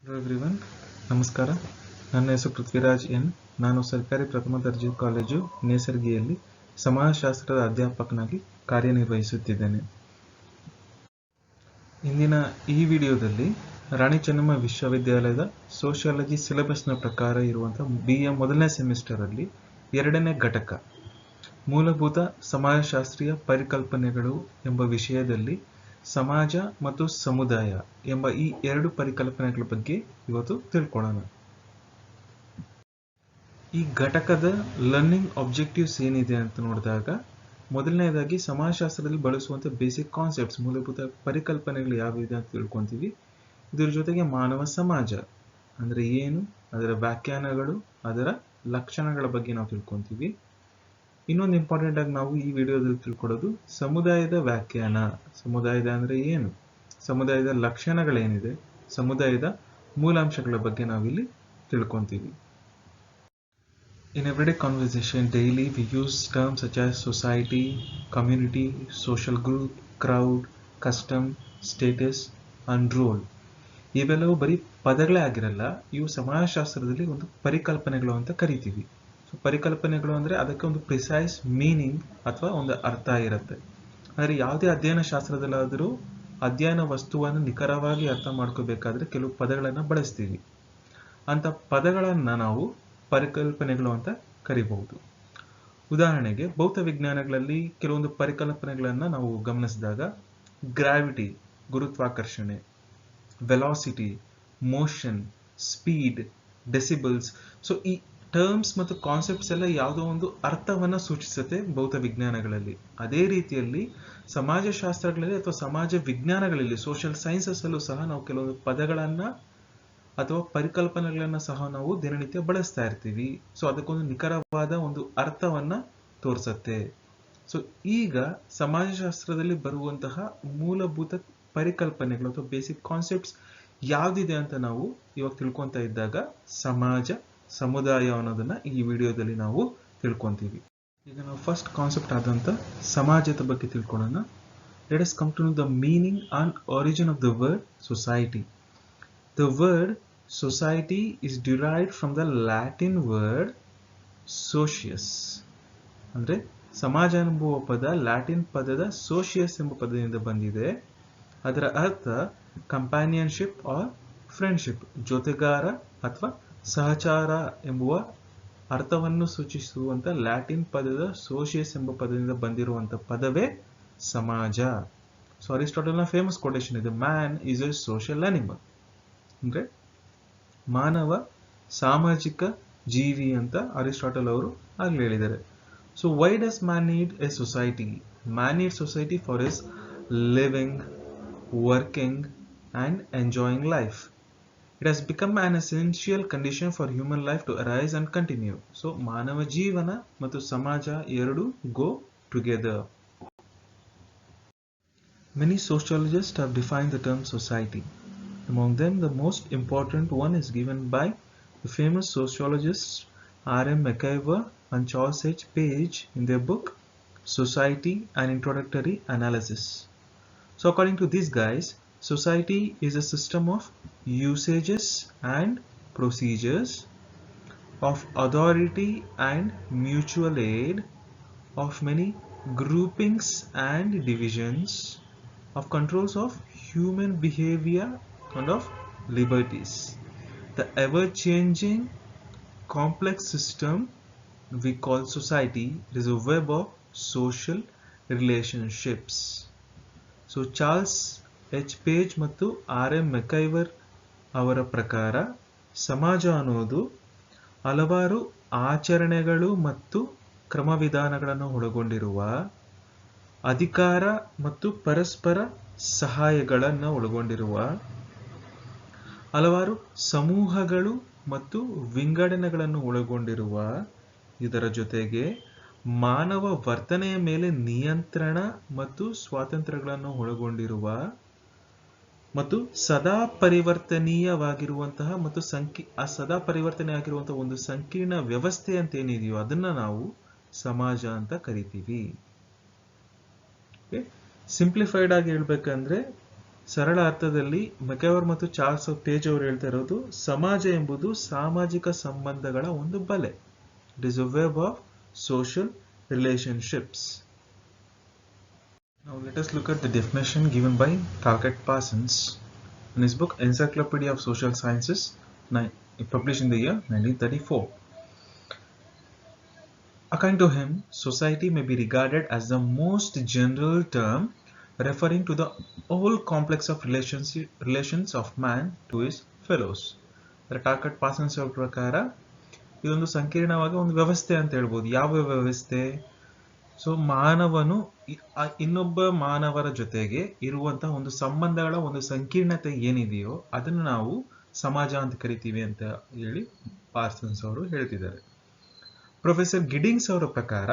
Hello everyone, ನಮಸ್ಕಾರ. ನನ್ನ ಹೆಸರು ಪೃಥ್ವಿರಾಜ್ ಎನ್. ನಾನು ಸರ್ಕಾರಿ ಪ್ರಥಮ ದರ್ಜೆ ಕಾಲೇಜು ನೇಸರ್ಗಿಯಲ್ಲಿ ಸಮಾಜಶಾಸ್ತ್ರದ ಅಧ್ಯಾಪಕನಾಗಿ ಕಾರ್ಯನಿರ್ವಹಿಸುತ್ತಿದ್ದೇನೆ. ಇಂದಿನ ಈ ವಿಡಿಯೋದಲ್ಲಿ ರಾಣಿ ಚೆನ್ನಮ್ಮ ವಿಶ್ವವಿದ್ಯಾಲಯದ ಸೋಷಿಯಾಲಜಿ ಸಿಲೆಬಸ್ನ ಪ್ರಕಾರ ಇರುವಂತಹ BA ಮೊದಲನೇ ಸೆಮಿಸ್ಟರಲ್ಲಿ 2ನೇ ಘಟಕ ಮೂಲಭೂತ ಸಮಾಜಶಾಸ್ತ್ರೀಯ ಪರಿಕಲ್ಪನೆಗಳು ಎಂಬ ವಿಷಯದಲ್ಲಿ ಸಮಾಜ ಮತ್ತು ಸಮುದಾಯ ಎಂಬ ಈ 2 ಪರಿಕಲ್ಪನೆಗಳ ಬಗ್ಗೆ ಇವತ್ತು ತಿಳ್ಕೊಳ್ಳೋಣ. ಈ ಘಟಕದ ಲರ್ನಿಂಗ್ ಆಬ್ಜೆಕ್ಟಿವ್ಸ್ ಏನಿದೆ ಅಂತ ನೋಡಿದಾಗ, ಮೊದಲನೇದಾಗಿ ಸಮಾಜಶಾಸ್ತ್ರದಲ್ಲಿ ಬಳಸುವಂಥ ಬೇಸಿಕ್ ಕಾನ್ಸೆಪ್ಟ್ಸ್, ಮೂಲಭೂತ ಪರಿಕಲ್ಪನೆಗಳು ಯಾವಿದೆ ಅಂತ ತಿಳ್ಕೊತೀವಿ. ಇದರ ಜೊತೆಗೆ ಮಾನವ ಸಮಾಜ ಅಂದರೆ ಏನು, ಅದರ ವ್ಯಾಖ್ಯಾನಗಳು, ಅದರ ಲಕ್ಷಣಗಳ ಬಗ್ಗೆ ನಾವು ತಿಳ್ಕೊತೀವಿ. ಇನ್ನೊಂದು ಇಂಪಾರ್ಟೆಂಟ್ ಆಗಿ ನಾವು ಈ ವಿಡಿಯೋದಲ್ಲಿ ತಿಳ್ಕೊಳ್ಳೋದು ಸಮುದಾಯದ ವ್ಯಾಖ್ಯಾನ. ಸಮುದಾಯದ ಅಂದರೆ ಏನು, ಸಮುದಾಯದ ಲಕ್ಷಣಗಳೇನಿದೆ, ಸಮುದಾಯದ ಮೂಲಾಂಶಗಳ ಬಗ್ಗೆ ನಾವಿಲ್ಲಿ ತಿಳ್ಕೊತೀವಿ. In everyday conversation daily we use terms such as society, community, social group, crowd, custom, status and role. ಇವೆಲ್ಲವೂ ಬರೀ ಪದಗಳೇ ಆಗಿರಲ್ಲ, ಇವು ಸಮಾಜಶಾಸ್ತ್ರದಲ್ಲಿ ಒಂದು ಪರಿಕಲ್ಪನೆಗಳು ಅಂತ ಕರಿತೀವಿ. ಸೊ ಪರಿಕಲ್ಪನೆಗಳು ಅಂದರೆ ಅದಕ್ಕೆ ಒಂದು ಪ್ರಿಸೈಸ್ ಮೀನಿಂಗ್ ಅಥವಾ ಒಂದು ಅರ್ಥ ಇರುತ್ತೆ. ಅಂದರೆ ಯಾವುದೇ ಅಧ್ಯಯನ ಶಾಸ್ತ್ರದಲ್ಲಾದರೂ ಅಧ್ಯಯನ ವಸ್ತುವನ್ನು ನಿಖರವಾಗಿ ಅರ್ಥ ಮಾಡ್ಕೋಬೇಕಾದ್ರೆ ಕೆಲವು ಪದಗಳನ್ನು ಬಳಸ್ತೀವಿ. ಅಂಥ ಪದಗಳನ್ನು ನಾವು ಪರಿಕಲ್ಪನೆಗಳು ಅಂತ ಕರಿಬಹುದು. ಉದಾಹರಣೆಗೆ ಭೌತ ವಿಜ್ಞಾನಗಳಲ್ಲಿ ಕೆಲವೊಂದು ಪರಿಕಲ್ಪನೆಗಳನ್ನು ನಾವು ಗಮನಿಸಿದಾಗ, ಗ್ರಾವಿಟಿ ಗುರುತ್ವಾಕರ್ಷಣೆ, velocity, motion, speed, decibels. So ಈ ಟರ್ಮ್ಸ್ ಮತ್ತು ಕಾನ್ಸೆಪ್ಟ್ಸ್ ಎಲ್ಲ ಯಾವುದೋ ಒಂದು ಅರ್ಥವನ್ನು ಸೂಚಿಸುತ್ತೆ ಭೌತ ವಿಜ್ಞಾನಗಳಲ್ಲಿ. ಅದೇ ರೀತಿಯಲ್ಲಿ ಸಮಾಜಶಾಸ್ತ್ರಗಳಲ್ಲಿ ಅಥವಾ ಸಮಾಜ ವಿಜ್ಞಾನಗಳಲ್ಲಿ, ಸೋಷಿಯಲ್ ಸೈನ್ಸಸ್ ಅಲ್ಲೂ ಸಹ ನಾವು ಕೆಲವೊಂದು ಪದಗಳನ್ನು ಅಥವಾ ಪರಿಕಲ್ಪನೆಗಳನ್ನು ಸಹ ನಾವು ದಿನನಿತ್ಯ ಬಳಸ್ತಾ ಇರ್ತೀವಿ. ಸೊ ಅದಕ್ಕೊಂದು ನಿಖರವಾದ ಒಂದು ಅರ್ಥವನ್ನ ತೋರಿಸುತ್ತೆ. ಸೊ ಈಗ ಸಮಾಜಶಾಸ್ತ್ರದಲ್ಲಿ ಬರುವಂತಹ ಮೂಲಭೂತ ಪರಿಕಲ್ಪನೆಗಳು ಅಥವಾ ಬೇಸಿಕ್ ಕಾನ್ಸೆಪ್ಟ್ಸ್ ಯಾವ್ದಿದೆ ಅಂತ ನಾವು ಇವಾಗ ತಿಳ್ಕೊಂತ ಇದ್ದಾಗ, ಸಮಾಜ, ಸಮುದಾಯ ಅನ್ನೋದನ್ನ ಈ ವಿಡಿಯೋದಲ್ಲಿ ನಾವು ತಿಳ್ಕೊಂತೀವಿ. ಈಗ ನಾವು ಫಸ್ಟ್ ಕಾನ್ಸೆಪ್ಟ್ ಆದಂತ ಸಮಾಜದ ಬಗ್ಗೆ ತಿಳ್ಕೊಳ್ಳೋಣ. Let us come to know the meaning and origin of the word society. The word society is derived from the Latin word socius. ಅಂದರೆ ಸಮಾಜ ಎಂಬುವ ಪದ ಲ್ಯಾಟಿನ್ ಪದದ ಸೋಷಿಯಸ್ ಎಂಬ ಪದದಿಂದ ಬಂದಿದೆ. ಅದರ ಅರ್ಥ ಕಂಪ್ಯಾನಿಯನ್ಶಿಪ್ ಆರ್ ಫ್ರೆಂಡ್ಶಿಪ್, ಜೊತೆಗಾರ ಅಥವಾ ಸಹಚಾರ ಎಂಬುವ ಅರ್ಥವನ್ನು ಸೂಚಿಸುವಂತ ಲ್ಯಾಟಿನ್ ಪದದ ಸೋಷಿಯಸ್ ಎಂಬ ಪದದಿಂದ ಬಂದಿರುವಂತ ಪದವೇ ಸಮಾಜ. ಸೊ ಅರಿಸ್ಟಾಟಲ್ನ ಫೇಮಸ್ ಕೊಟೇಶನ್ ಇದೆ, man is a social animal. ಅಂದ್ರೆ ಮಾನವ ಸಾಮಾಜಿಕ ಜೀವಿ ಅಂತ ಅರಿಸ್ಟಾಟಲ್ ಅವರು ಆಗ್ಲೇ ಹೇಳಿದ್ದಾರೆ. So why does man need a society? Man need society for his living, working and enjoying life. It has become an essential condition for human life to arise and continue. So ಮಾನವ ಜೀವನ ಮತ್ತು ಸಮಾಜ ಎರಡು go together. Many sociologists have defined the term society. Among them, the most important one is given by the famous sociologists R.M. McIver and Charles H. Page in their book Society: An Introductory Analysis. So according to these guys, society is a system of usages and procedures, of authority and mutual aid, of many groupings and divisions, of controls of human behavior and of liberties. The ever-changing complex system we call society is a web of social relationships. So Charles H page ಮತ್ತು R.M. McIver ಅವರ ಪ್ರಕಾರ ಸಮಾಜ ಅನ್ನೋದು ಹಲವಾರು ಆಚರಣೆಗಳು ಮತ್ತು ಕ್ರಮವಿಧಾನಗಳನ್ನು ಒಳಗೊಂಡಿರುವ, ಅಧಿಕಾರ ಮತ್ತು ಪರಸ್ಪರ ಸಹಾಯಗಳನ್ನು ಒಳಗೊಂಡಿರುವ ಹಲವಾರು ಸಮೂಹಗಳು ಮತ್ತು ವಿಂಗಡಣೆಗಳನ್ನು ಒಳಗೊಂಡಿರುವ, ಇದರ ಜೊತೆಗೆ ಮಾನವ ವರ್ತನೆಯ ಮೇಲೆ ನಿಯಂತ್ರಣ ಮತ್ತು ಸ್ವಾತಂತ್ರ್ಯಗಳನ್ನು ಒಳಗೊಂಡಿರುವ ಮತ್ತು ಸದಾ ಪರಿವರ್ತನೀಯವಾಗಿರುವಂತಹ ಮತ್ತು ಸದಾ ಪರಿವರ್ತನೆಯಾಗಿರುವಂತಹ ಒಂದು ಸಂಕೀರ್ಣ ವ್ಯವಸ್ಥೆ ಅಂತ ಏನಿದೆಯೋ ಅದನ್ನ ನಾವು ಸಮಾಜ ಅಂತ ಕರಿತೀವಿ. ಸಿಂಪ್ಲಿಫೈಡ್ ಆಗಿ ಹೇಳ್ಬೇಕಂದ್ರೆ ಸರಳ ಅರ್ಥದಲ್ಲಿ ಮೆಕೆವರ್ ಮತ್ತು ಚಾರ್ಲ್ಸ್ ಪೇಜ್ ಅವರು ಹೇಳ್ತಾ ಇರೋದು, ಸಮಾಜ ಎಂಬುದು ಸಾಮಾಜಿಕ ಸಂಬಂಧಗಳ ಒಂದು ಬಲೆ. It is a web of social relationships. Now let us look at the definition given by Calcutt Parsons in his book Encyclopedia of Social Sciences, published in the year 1934. According to him, society may be regarded as the most general term referring to the whole complex of relations of man to his fellows. Calcutt Parsons ಅವರ ಪ್ರಕಾರ ಇದೊಂದು ಸಂಕೀರ್ಣವಾದ ಒಂದು ವ್ಯವಸ್ಥೆ ಅಂತ ಹೇಳ್ಬೋದು. ಯಾವ ವ್ಯವಸ್ಥೆ? ಸೊ ಮಾನವನು ಇನ್ನೊಬ್ಬ ಮಾನವರ ಜೊತೆಗೆ ಇರುವಂತಹ ಒಂದು ಸಂಬಂಧಗಳ ಒಂದು ಸಂಕೀರ್ಣತೆ ಏನಿದೆಯೋ ಅದನ್ನು ನಾವು ಸಮಾಜ ಅಂತ ಕರಿತೀವಿ ಅಂತ ಹೇಳಿ ಪಾರ್ಸನ್ಸ್ ಅವರು ಹೇಳ್ತಿದ್ದಾರೆ. ಪ್ರೊಫೆಸರ್ ಗಿಡಿಂಗ್ಸ್ ಅವರ ಪ್ರಕಾರ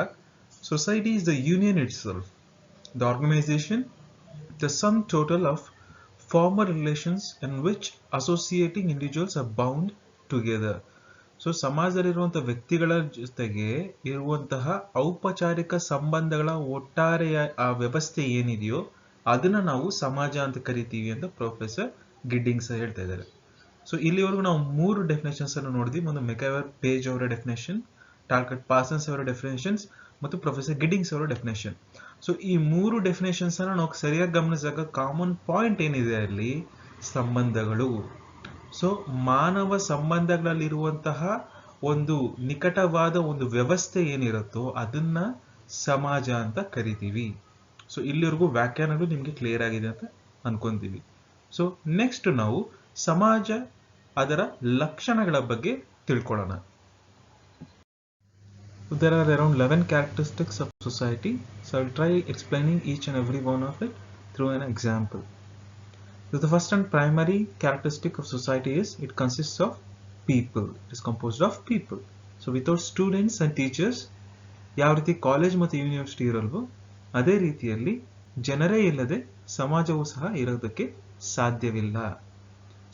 ಸೊಸೈಟಿ ಇಸ್ ದ ಯೂನಿಯನ್ ಇಟ್ ಸೆಲ್ಫ್, the organisation, the sum total of former relations in which associating individuals are bound together. So ಸಮಾಜದಲ್ಲಿರುವಂತಹ ವ್ಯಕ್ತಿಗಳ ಜೊತೆಗೆ ಇರುವಂತಹ ಔಪಚಾರಿಕ ಸಂಬಂಧಗಳ ಒಟ್ಟಾರೆಯ ಆ ವ್ಯವಸ್ಥೆ ಏನಿದೆಯೋ ಅದನ್ನ ನಾವು ಸಮಾಜ ಅಂತ ಕರಿತೀವಿ ಅಂತ ಪ್ರೊಫೆಸರ್ ಗಿಡ್ಡಿಂಗ್ಸ್ ಹೇಳ್ತಾ ಇದ್ದಾರೆ. ಸೊ ಇಲ್ಲಿವರೆಗೂ ನಾವು 3 ಡೆಫಿನೇಷನ್ಸ್ ಅನ್ನು ನೋಡಿದ್ವಿ. ಒಂದು ಮೆಕೆವರ್ ಪೇಜ್ ಅವರ ಡೆಫಿನೇಷನ್, ಟಾಲ್ಕಟ್ ಪಾರ್ಸನ್ಸ್ ಅವರ ಡೆಫಿನೇಷನ್ಸ್ ಮತ್ತು ಪ್ರೊಫೆಸರ್ ಗಿಡ್ಡಿಂಗ್ಸ್ ಅವರ ಡೆಫಿನೇಷನ್. ಸೊ ಈ 3 ಡೆಫಿನೇಷನ್ಸ್ ಅನ್ನು ನಾವು ಸರಿಯಾಗಿ ಗಮನಿಸಿದಾಗ ಕಾಮನ್ ಪಾಯಿಂಟ್ ಏನಿದೆ ಅಲ್ಲಿ, ಸಂಬಂಧಗಳು. ಸೊ ಮಾನವ ಸಂಬಂಧಗಳಲ್ಲಿರುವಂತಹ ಒಂದು ನಿಕಟವಾದ ಒಂದು ವ್ಯವಸ್ಥೆ ಏನಿರುತ್ತೋ ಅದನ್ನ ಸಮಾಜ ಅಂತ ಕರಿತೀವಿ. ಸೊ ಇಲ್ಲಿವರೆಗೂ ವ್ಯಾಖ್ಯಾನಗಳು ನಿಮ್ಗೆ ಕ್ಲಿಯರ್ ಆಗಿದೆ ಅಂತ ಅನ್ಕೊಂತೀವಿ. ಸೊ ನೆಕ್ಸ್ಟ್ ನಾವು ಸಮಾಜ ಅದರ ಲಕ್ಷಣಗಳ ಬಗ್ಗೆ ತಿಳ್ಕೊಳ್ಳೋಣ. There are around 11 characteristics of society. So I will try explaining each and every one of it through an example. So the first and primary characteristic of society is it consists of people. It is composed of people. So without students and teachers, ಯಾವ ರೀತಿ college ಮತ್ತು university ಇರಲ್ವೋ ಅದೇ ರೀತಿಯಲ್ಲಿ ಜನರೇ ಇಲ್ಲದೆ ಸಮಾಜವೂ ಸಹ ಇರೋದಕ್ಕೆ ಸಾಧ್ಯವಿಲ್ಲ.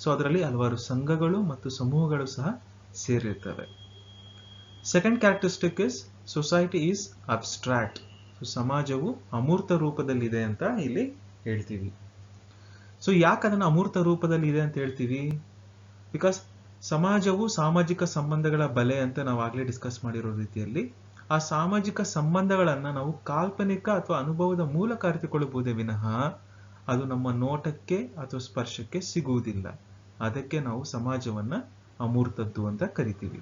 ಸೊ ಅದರಲ್ಲಿ ಹಲವಾರು ಸಂಘಗಳು ಮತ್ತು ಸಮೂಹಗಳು ಸಹ ಸೇರಿರ್ತವೆ. Second characteristic is society is abstract. So ಸಮಾಜವು ಅಮೂರ್ತ ರೂಪದಲ್ಲಿದೆ ಅಂತ ಇಲ್ಲಿ ಹೇಳ್ತೀವಿ. ಸೊ ಯಾಕೆ ಅದನ್ನು ಅಮೂರ್ತ ರೂಪದಲ್ಲಿ ಇದೆ ಅಂತ ಹೇಳ್ತೀವಿ? ಬಿಕಾಸ್ ಸಮಾಜವು ಸಾಮಾಜಿಕ ಸಂಬಂಧಗಳ ಬಲೆ ಅಂತ ನಾವು ಆಗ್ಲೇ ಡಿಸ್ಕಸ್ ಮಾಡಿರೋ ರೀತಿಯಲ್ಲಿ ಆ ಸಾಮಾಜಿಕ ಸಂಬಂಧಗಳನ್ನ ನಾವು ಕಾಲ್ಪನಿಕ ಅಥವಾ ಅನುಭವದ ಮೂಲಕ ಅರಿತುಕೊಳ್ಳಬಹುದೇ ವಿನಃ ಅದು ನಮ್ಮ ನೋಟಕ್ಕೆ ಅಥವಾ ಸ್ಪರ್ಶಕ್ಕೆ ಸಿಗುವುದಿಲ್ಲ. ಅದಕ್ಕೆ ನಾವು ಸಮಾಜವನ್ನ ಅಮೂರ್ತದ್ದು ಅಂತ ಕರಿತೀವಿ.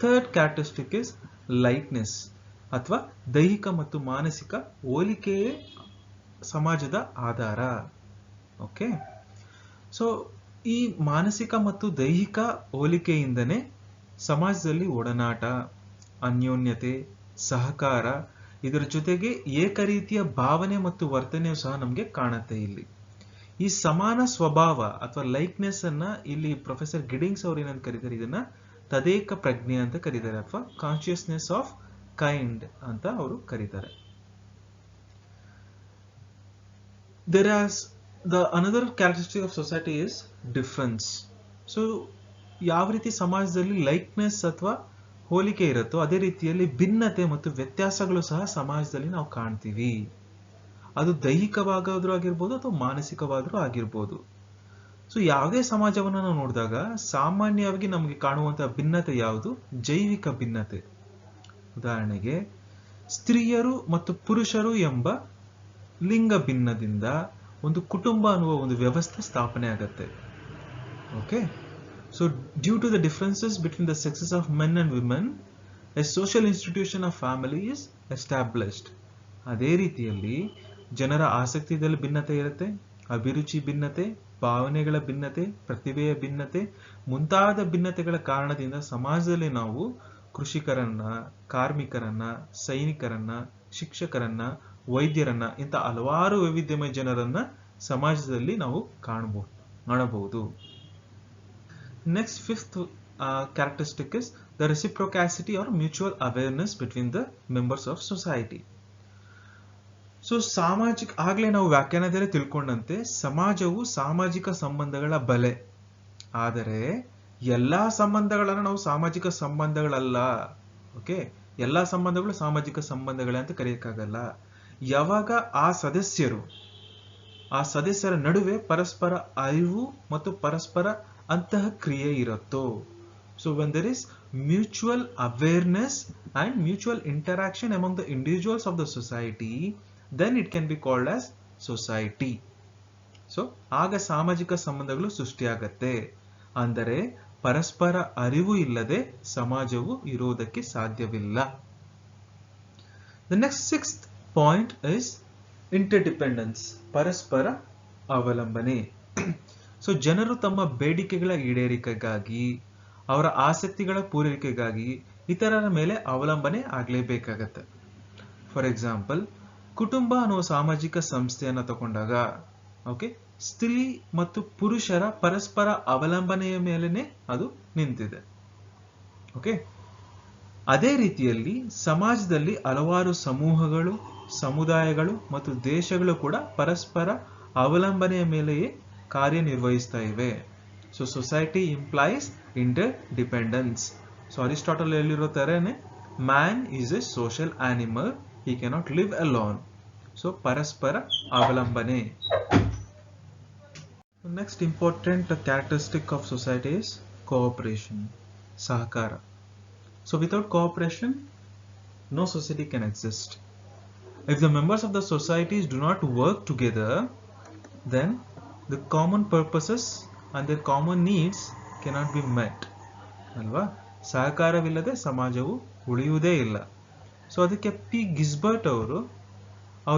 ಥರ್ಡ್ ಕ್ಯಾರೆಕ್ಟರಿಸ್ಟಿಕ್ ಇಸ್ ಲೈಕ್ನೆಸ್ ಅಥವಾ ದೈಹಿಕ ಮತ್ತು ಮಾನಸಿಕ ಹೋಲಿಕೆಯೇ ಸಮಾಜದ ಆಧಾರ. ಓಕೆ, ಸೊ ಈ ಮಾನಸಿಕ ಮತ್ತು ದೈಹಿಕ ಹೋಲಿಕೆಯಿಂದನೇ ಸಮಾಜದಲ್ಲಿ ಒಡನಾಟ, ಅನ್ಯೋನ್ಯತೆ, ಸಹಕಾರ, ಇದರ ಜೊತೆಗೆ ಏಕರೀತಿಯ ಭಾವನೆ ಮತ್ತು ವರ್ತನೆಯೂ ಸಹ ನಮಗೆ ಕಾಣುತ್ತೆ. ಇಲ್ಲಿ ಈ ಸಮಾನ ಸ್ವಭಾವ ಅಥವಾ ಲೈಕ್ನೆಸ್ ಅನ್ನ ಇಲ್ಲಿ ಪ್ರೊಫೆಸರ್ ಗಿಡಿಂಗ್ಸ್ ಅವರು ಏನಂತ ಕರೀತಾರೆ, ಇದನ್ನ ತದೇಕ ಪ್ರಜ್ಞೆ ಅಂತ ಕರೀತಾರೆ ಅಥವಾ ಕಾನ್ಶಿಯಸ್ನೆಸ್ ಆಫ್ ಕೈಂಡ್ ಅಂತ ಅವರು ಕರೀತಾರೆ. Another characteristic of society is difference. So ಯಾವ ರೀತಿ ಸಮಾಜದಲ್ಲಿ ಲೈಕ್ನೆಸ್ ಅಥವಾ ಹೋಲಿಕೆ ಇರುತ್ತೋ ಅದೇ ರೀತಿಯಲ್ಲಿ ಭಿನ್ನತೆ ಮತ್ತು ವ್ಯತ್ಯಾಸಗಳು ಸಹ ಸಮಾಜದಲ್ಲಿ ನಾವು ಕಾಣ್ತೀವಿ. ಅದು ದೈಹಿಕವಾಗಾದ್ರೂ ಆಗಿರ್ಬೋದು ಅಥವಾ ಮಾನಸಿಕವಾದ್ರೂ ಆಗಿರ್ಬೋದು. ಸೊ ಯಾವುದೇ ಸಮಾಜವನ್ನು ನಾವು ನೋಡಿದಾಗ ಸಾಮಾನ್ಯವಾಗಿ ನಮಗೆ ಕಾಣುವಂತಹ ಭಿನ್ನತೆ ಯಾವುದು? ಜೈವಿಕ ಭಿನ್ನತೆ. ಉದಾಹರಣೆಗೆ ಸ್ತ್ರೀಯರು ಮತ್ತು ಪುರುಷರು ಎಂಬ ಲಿಂಗ ಭಿನ್ನದಿಂದ ಒಂದು ಕುಟುಂಬ ಅನ್ನುವ ಒಂದು ವ್ಯವಸ್ಥೆ ಸ್ಥಾಪನೆ ಆಗುತ್ತೆ. Okay, so due to the differences between the sexes of men and women, a social institution of family is established. ಅದೇ ರೀತಿಯಲ್ಲಿ ಜನರ ಆಸಕ್ತಿಯಲ್ಲಿ ಭಿನ್ನತೆ ಇರುತ್ತೆ, ಅಭಿರುಚಿ ಭಿನ್ನತೆ, ಭಾವನೆಗಳ ಭಿನ್ನತೆ, ಪ್ರತಿಭೆಯ ಭಿನ್ನತೆ ಮುಂತಾದ ಭಿನ್ನತೆಗಳ ಕಾರಣದಿಂದ ಸಮಾಜದಲ್ಲಿ ನಾವು ಕೃಷಿಕರನ್ನ, ಕಾರ್ಮಿಕರನ್ನ, ಸೈನಿಕರನ್ನ, ಶಿಕ್ಷಕರನ್ನ, ವೈದ್ಯರನ್ನ ಇಂಥ ಹಲವಾರು ವೈವಿಧ್ಯಮಯ ಜನರನ್ನ ಸಮಾಜದಲ್ಲಿ ನಾವು ಕಾಣಬಹುದು. Next fifth characteristic is the reciprocity or mutual awareness between the members of society. So ಸಾಮಾಜಿಕ ಆಗ್ಲೇ ನಾವು ವ್ಯಾಖ್ಯಾನದಲ್ಲಿ ತಿಳ್ಕೊಂಡಂತೆ ಸಮಾಜವು ಸಾಮಾಜಿಕ ಸಂಬಂಧಗಳ ಬಲೆ. ಆದರೆ ಎಲ್ಲಾ ಸಂಬಂಧಗಳನ್ನು ನಾವು ಸಾಮಾಜಿಕ ಸಂಬಂಧಗಳಲ್ಲ. ಓಕೆ, ಎಲ್ಲಾ ಸಂಬಂಧಗಳು ಸಾಮಾಜಿಕ ಸಂಬಂಧಗಳೇ ಅಂತ ಕರೆಯಕ್ಕಾಗಲ್ಲ. ಯಾವಾಗ ಆ ಸದಸ್ಯರು ಆ ಸದಸ್ಯರ ನಡುವೆ ಪರಸ್ಪರ ಅರಿವು ಮತ್ತು ಪರಸ್ಪರ ಅಂತಹ ಕ್ರಿಯೆ ಇರುತ್ತೋ. So when there is mutual awareness and mutual interaction among the individuals of the society, then it can be called as society. So ಆಗ ಸಾಮಾಜಿಕ ಸಂಬಂಧಗಳು ಸೃಷ್ಟಿಯಾಗತ್ತೆ. ಅಂದರೆ ಪರಸ್ಪರ ಅರಿವು ಇಲ್ಲದೆ ಸಮಾಜವು ಇರುವುದಕ್ಕೆ ಸಾಧ್ಯವಿಲ್ಲ. The next sixth point is interdependence, ಪರಸ್ಪರ ಅವಲಂಬನೆ. ಸೊ ಜನರು ತಮ್ಮ ಬೇಡಿಕೆಗಳ ಈಡೇರಿಕೆಗಾಗಿ, ಅವರ ಆಸಕ್ತಿಗಳ ಪೂರೈಕೆಗಾಗಿ ಇತರರ ಮೇಲೆ ಅವಲಂಬನೆ ಆಗಲೇಬೇಕಾಗತ್ತೆ. ಫಾರ್ ಎಕ್ಸಾಂಪಲ್, ಕುಟುಂಬ ಅನ್ನುವ ಸಾಮಾಜಿಕ ಸಂಸ್ಥೆಯನ್ನು ತಗೊಂಡಾಗ ಓಕೆ, ಸ್ತ್ರೀ ಮತ್ತು ಪುರುಷರ ಪರಸ್ಪರ ಅವಲಂಬನೆಯ ಮೇಲೆನೆ ಅದು ನಿಂತಿದೆ. ಓಕೆ, ಅದೇ ರೀತಿಯಲ್ಲಿ ಸಮಾಜದಲ್ಲಿ ಹಲವಾರು ಸಮೂಹಗಳು, ಸಮುದಾಯಗಳು ಮತ್ತು ದೇಶಗಳು ಕೂಡ ಪರಸ್ಪರ ಅವಲಂಬನೆಯ ಮೇಲೆಯೇ ಕಾರ್ಯನಿರ್ವಹಿಸ್ತಾ ಇವೆ. So society implies interdependence. So Aristotle ಹೇಳಿರೋ ತರನೇ man is a social animal, he cannot live alone. So ಪರಸ್ಪರ ಅವಲಂಬನೆ. Next important characteristic of society is cooperation, sahakara. So without cooperation, no society can exist. If the members of the societies do not work together, then the common purposes and their common needs cannot be met. ಅಲ್ವಾ? ಸಹಕಾರವಿಲ್ಲದೆ ಸಮಾಜವು ಉಳಿಯುವುದೇ ಇಲ್ಲ. So ಅದಕ್ಕೆ P Gisbert ಅವರು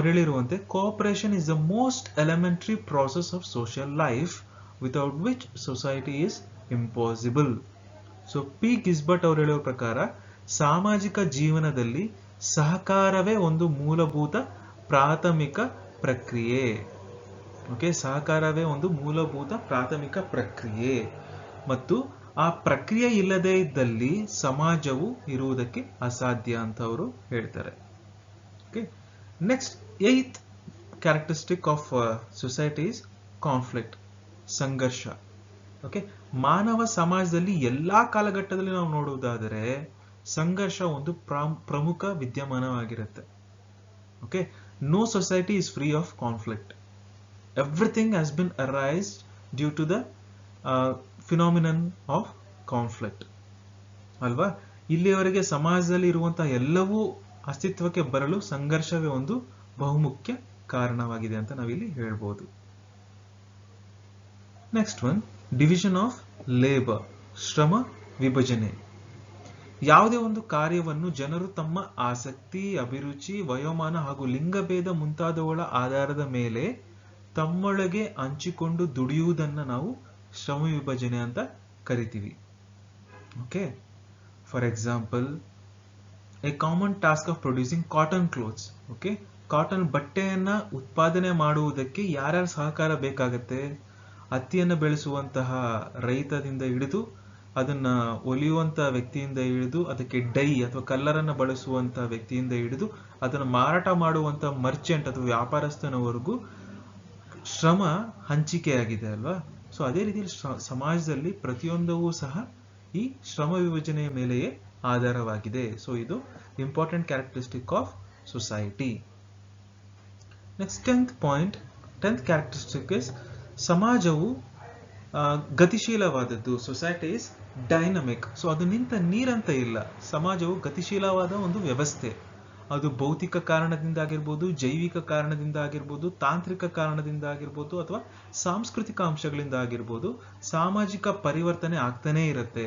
ಹೇಳಿರುವಂತೆ cooperation is the most elementary process of social life without which society is impossible. So P Gisbert ಅವರು ಹೇಳುವ ಪ್ರಕಾರ ಸಾಮಾಜಿಕ ಜೀವನದಲ್ಲಿ ಸಹಕಾರವೇ ಒಂದು ಮೂಲಭೂತ ಪ್ರಾಥಮಿಕ ಪ್ರಕ್ರಿಯೆ. ಓಕೆ, ಸಹಕಾರವೇ ಒಂದು ಮೂಲಭೂತ ಪ್ರಾಥಮಿಕ ಪ್ರಕ್ರಿಯೆ ಮತ್ತು ಆ ಪ್ರಕ್ರಿಯೆ ಇಲ್ಲದೆ ಇದ್ದಲ್ಲಿ ಸಮಾಜವು ಇರುವುದಕ್ಕೆ ಅಸಾಧ್ಯ ಅಂತ ಅವರು ಹೇಳ್ತಾರೆ. Okay, next eighth characteristic of society is conflict, ಸಂಘರ್ಷ. ಓಕೆ, ಮಾನವ ಸಮಾಜದಲ್ಲಿ ಎಲ್ಲಾ ಕಾಲಘಟ್ಟದಲ್ಲಿ ನಾವು ನೋಡುವುದಾದರೆ ಸಂಘರ್ಷ ಒಂದು ಪ್ರಮುಖ ವಿದ್ಯಮಾನವಾಗಿರುತ್ತೆ. Okay, no society is free of conflict. Everything has been arised due to the phenomenon of conflict. ಅಲ್ವಾ? ಇಲ್ಲಿಯವರೆಗೆ ಸಮಾಜದಲ್ಲಿ ಇರುವಂತಹ ಎಲ್ಲವೂ ಅಸ್ತಿತ್ವಕ್ಕೆ ಬರಲು ಸಂಘರ್ಷವೇ ಒಂದು ಬಹುಮುಖ್ಯ ಕಾರಣವಾಗಿದೆ ಅಂತ ನಾವಿಲ್ಲಿ ಹೇಳ್ಬೋದು. Next one, division of labour, ಶ್ರಮ ವಿಭಜನೆ. ಯಾವುದೇ ಒಂದು ಕಾರ್ಯವನ್ನು ಜನರು ತಮ್ಮ ಆಸಕ್ತಿ, ಅಭಿರುಚಿ, ವಯೋಮಾನ ಹಾಗೂ ಲಿಂಗಭೇದ ಮುಂತಾದವುಗಳ ಆಧಾರದ ಮೇಲೆ ತಮ್ಮೊಳಗೆ ಹಂಚಿಕೊಂಡು ದುಡಿಯುವುದನ್ನ ನಾವು ಶ್ರಮ ವಿಭಜನೆ ಅಂತ ಕರಿತೀವಿ. Okay, for example, A common task of producing cotton clothes. Okay, cotton ಬಟ್ಟೆಯನ್ನ ಉತ್ಪಾದನೆ ಮಾಡುವುದಕ್ಕೆ ಯಾರ್ಯಾರ ಸಹಕಾರ ಬೇಕಾಗತ್ತೆ? ಹತ್ತಿಯನ್ನು ಬೆಳೆಸುವಂತಹ ರೈತದಿಂದ ಹಿಡಿದು, ಅದನ್ನ ಒಲಿಯುವಂತ ವ್ಯಕ್ತಿಯಿಂದ ಹಿಡಿದು, ಅದಕ್ಕೆ ಡೈ ಅಥವಾ ಕಲ್ಲರನ್ನ ಬಳಸುವಂತ ವ್ಯಕ್ತಿಯಿಂದ ಹಿಡಿದು, ಅದನ್ನು ಮಾರಾಟ ಮಾಡುವಂತ ಮರ್ಚೆಂಟ್ ಅಥವಾ ವ್ಯಾಪಾರಸ್ಥನವರೆಗೂ ಶ್ರಮ ಹಂಚಿಕೆಯಾಗಿದೆ ಅಲ್ವಾ? ಸೊ ಅದೇ ರೀತಿಯಲ್ಲಿ ಸಮಾಜದಲ್ಲಿ ಪ್ರತಿಯೊಂದವೂ ಸಹ ಈ ಶ್ರಮ ವಿಭಜನೆಯ ಮೇಲೆಯೇ ಆಧಾರವಾಗಿದೆ. ಸೊ ಇದು important characteristic of society. Next 10th point, 10th characteristic is ಸಮಾಜವು ಗತಿಶೀಲವಾದದ್ದು. Society is dynamic. ಸೊ ಅದು ನಿಂತ ನೀರಂತ ಇಲ್ಲ. ಸಮಾಜವು ಗತಿಶೀಲವಾದ ಒಂದು ವ್ಯವಸ್ಥೆ. ಅದು ಭೌತಿಕ ಕಾರಣದಿಂದ ಆಗಿರ್ಬೋದು, ಜೈವಿಕ ಕಾರಣದಿಂದ ಆಗಿರ್ಬೋದು, ತಾಂತ್ರಿಕ ಕಾರಣದಿಂದ ಆಗಿರ್ಬೋದು, ಅಥವಾ ಸಾಂಸ್ಕೃತಿಕ ಅಂಶಗಳಿಂದ ಆಗಿರ್ಬೋದು, ಸಾಮಾಜಿಕ ಪರಿವರ್ತನೆ ಆಗ್ತಾನೆ ಇರುತ್ತೆ.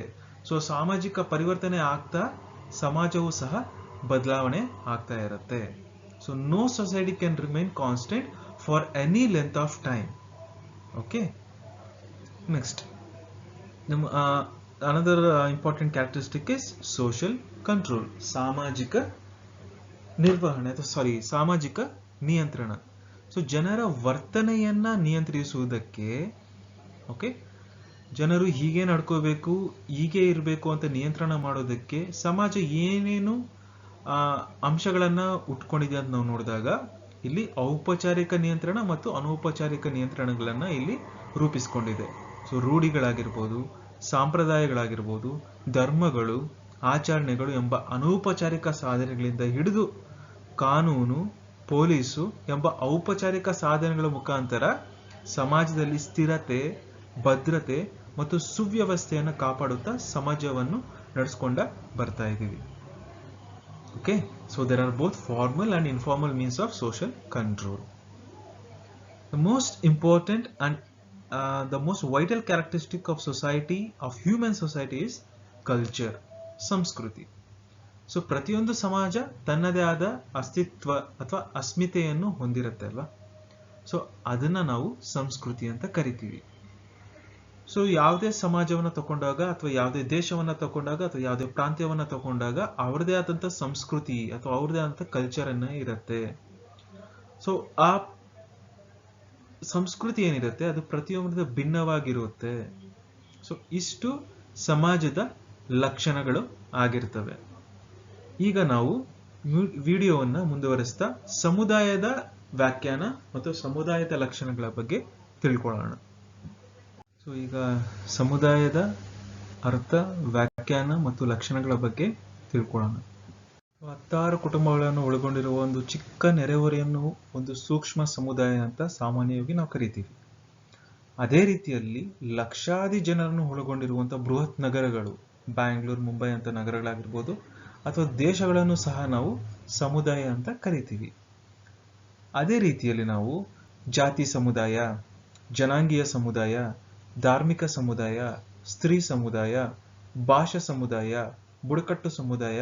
ಸೊ ಸಾಮಾಜಿಕ ಪರಿವರ್ತನೆ ಆಗ್ತಾ ಸಮಾಜವು ಸಹ ಬದಲಾವಣೆ ಆಗ್ತಾ ಇರುತ್ತೆ. So no society can remain constant for any length of time. Okay, next another important characteristic is social control, ಸಾಮಾಜಿಕ ನಿರ್ವಹಣೆ ಅಥವಾ ಸಾಮಾಜಿಕ ನಿಯಂತ್ರಣ. ಸೊ ಜನರ ವರ್ತನೆಯನ್ನ ನಿಯಂತ್ರಿಸುವುದಕ್ಕೆ, ಓಕೆ, ಜನರು ಹೀಗೆ ನಡ್ಕೋಬೇಕು, ಹೀಗೆ ಇರಬೇಕು ಅಂತ ನಿಯಂತ್ರಣ ಮಾಡೋದಕ್ಕೆ ಸಮಾಜ ಏನೇನು ಅಂಶಗಳನ್ನ ಉಟ್ಕೊಂಡಿದೆ ಅಂತ ನಾವು ನೋಡಿದಾಗ ಇಲ್ಲಿ ಔಪಚಾರಿಕ ನಿಯಂತ್ರಣ ಮತ್ತು ಅನೌಪಚಾರಿಕ ನಿಯಂತ್ರಣಗಳನ್ನ ಇಲ್ಲಿ ರೂಪಿಸಿಕೊಂಡಿದೆ. ಸೊ ರೂಢಿಗಳಾಗಿರ್ಬೋದು, ಸಂಪ್ರದಾಯಗಳಾಗಿರ್ಬೋದು, ಧರ್ಮಗಳು, ಆಚರಣೆಗಳು ಎಂಬ ಅನೌಪಚಾರಿಕ ಸಾಧನೆಗಳಿಂದ ಹಿಡಿದು ಕಾನೂನು, ಪೊಲೀಸು ಎಂಬ ಔಪಚಾರಿಕ ಸಾಧನಗಳ ಮುಖಾಂತರ ಸಮಾಜದಲ್ಲಿ ಸ್ಥಿರತೆ, ಭದ್ರತೆ ಮತ್ತು ಸುವ್ಯವಸ್ಥೆಯನ್ನು ಕಾಪಾಡುತ್ತಾ ಸಮಾಜವನ್ನು ನಡೆಸ್ಕೊಂಡ ಬರ್ತಾ ಇದ್ದೀವಿ. Okay, so there are both formal and informal means of social control. The most important and the most vital characteristic of society, of human society, is culture, ಸಂಸ್ಕೃತಿ. ಸೊ ಪ್ರತಿಯೊಂದು ಸಮಾಜ ತನ್ನದೇ ಆದ ಅಸ್ತಿತ್ವ ಅಥವಾ ಅಸ್ಮಿತೆಯನ್ನು ಹೊಂದಿರುತ್ತೆ ಅಲ್ವಾ. ಸೊ ಅದನ್ನ ನಾವು ಸಂಸ್ಕೃತಿ ಅಂತ ಕರಿತೀವಿ. ಸೊ ಯಾವುದೇ ಸಮಾಜವನ್ನು ತಗೊಂಡಾಗ ಅಥವಾ ಯಾವುದೇ ದೇಶವನ್ನ ತಗೊಂಡಾಗ ಅಥವಾ ಯಾವುದೇ ಪ್ರಾಂತ್ಯವನ್ನ ತಗೊಂಡಾಗ ಅವ್ರದೇ ಆದಂತ ಸಂಸ್ಕೃತಿ ಅಥವಾ ಅವ್ರದೇ ಆದಂತ ಕಲ್ಚರ್ ಅನ್ನ ಇರುತ್ತೆ. ಸೊ ಆ ಸಂಸ್ಕೃತಿ ಏನಿರುತ್ತೆ ಅದು ಪ್ರತಿಯೊಂದು ಭಿನ್ನವಾಗಿರುತ್ತೆ. ಸೊ ಇಷ್ಟು ಸಮಾಜದ ಲಕ್ಷಣಗಳು ಆಗಿರ್ತವೆ. ಈಗ ನಾವು ವಿಡಿಯೋವನ್ನ ಮುಂದುವರಿಸ್ತಾ ಸಮುದಾಯದ ವ್ಯಾಖ್ಯಾನ ಮತ್ತು ಸಮುದಾಯದ ಲಕ್ಷಣಗಳ ಬಗ್ಗೆ ತಿಳ್ಕೊಳ್ಳೋಣ. ಸೊ ಈಗ ಸಮುದಾಯದ ಅರ್ಥ, ವ್ಯಾಖ್ಯಾನ ಮತ್ತು ಲಕ್ಷಣಗಳ ಬಗ್ಗೆ ತಿಳ್ಕೊಳ್ಳೋಣ. 16 ಕುಟುಂಬಗಳನ್ನು ಒಳಗೊಂಡಿರುವ ಒಂದು ಚಿಕ್ಕ ನೆರೆಹೊರೆಯನ್ನು ಒಂದು ಸೂಕ್ಷ್ಮ ಸಮುದಾಯ ಅಂತ ಸಾಮಾನ್ಯವಾಗಿ ನಾವು ಕರಿತೀವಿ. ಅದೇ ರೀತಿಯಲ್ಲಿ ಲಕ್ಷಾದಿ ಜನರನ್ನು ಒಳಗೊಂಡಿರುವಂತಹ ಬೃಹತ್ ನಗರಗಳು, ಬ್ಯಾಂಗ್ಳೂರ್, ಮುಂಬೈ ಅಂತ ನಗರಗಳಾಗಿರ್ಬೋದು, ಅಥವಾ ದೇಶಗಳನ್ನು ಸಹ ನಾವು ಸಮುದಾಯ ಅಂತ ಕರಿತೀವಿ. ಅದೇ ರೀತಿಯಲ್ಲಿ ನಾವು ಜಾತಿ ಸಮುದಾಯ, ಜನಾಂಗೀಯ ಸಮುದಾಯ, ಧಾರ್ಮಿಕ ಸಮುದಾಯ, ಸ್ತ್ರೀ ಸಮುದಾಯ, ಭಾಷಾ ಸಮುದಾಯ, ಬುಡಕಟ್ಟು ಸಮುದಾಯ